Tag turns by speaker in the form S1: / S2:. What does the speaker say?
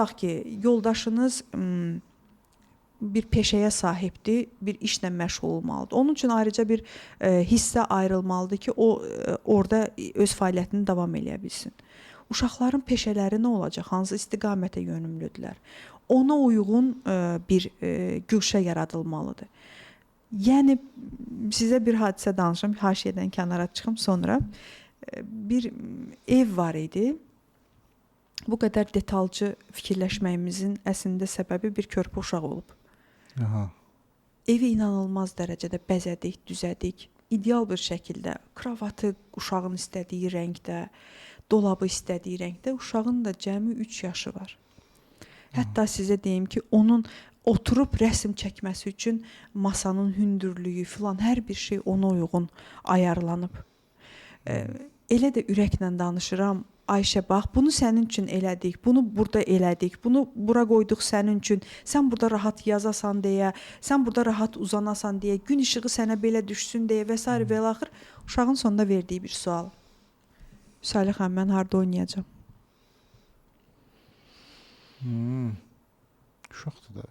S1: Tutaq ki, yoldaşınız bir peşəyə sahibdir, bir işlə məşğul olmalıdır. Onun üçün ayrıca bir hissə ayrılmalıdır ki, o orada öz fəaliyyətini davam eləyə bilsin. Uşaqların peşələri nə olacaq? Hansı istiqamətə yönümlüdürlər? Ona uyğun bir güşə yaradılmalıdır. Yəni sizə bir hadisə danışım, haşiyədən kənara çıxım sonra. Bir ev var idi. Bu qədər detalcı fikirləşməyimizin əslində səbəbi bir körpə uşaq olub.
S2: Aha.
S1: Evi inanılmaz dərəcədə bəzədik, düzədik. İdeal bir şəkildə kravatı uşağın istədiyi rəngdə, dolabı istədiyi rəngdə. Uşağın da cəmi 3 yaşı var. Hətta sizə deyim ki, onun oturub rəsm çəkməsi üçün masanın hündürlüyü filan hər bir şey ona uyğun ayarlanıb. Elə də ürəklə danışıram. Ayşə bax, bunu sənin üçün elədik, bunu burada elədik, bunu bura qoyduq sənin üçün, sən burada rahat yazasan deyə, sən burada rahat uzanasan deyə, gün işığı sənə belə düşsün deyə və s. və axır uşağın sonunda verdiyi bir sual. Salih xanım, mən harda oynayacam?
S2: Uşaqdır da.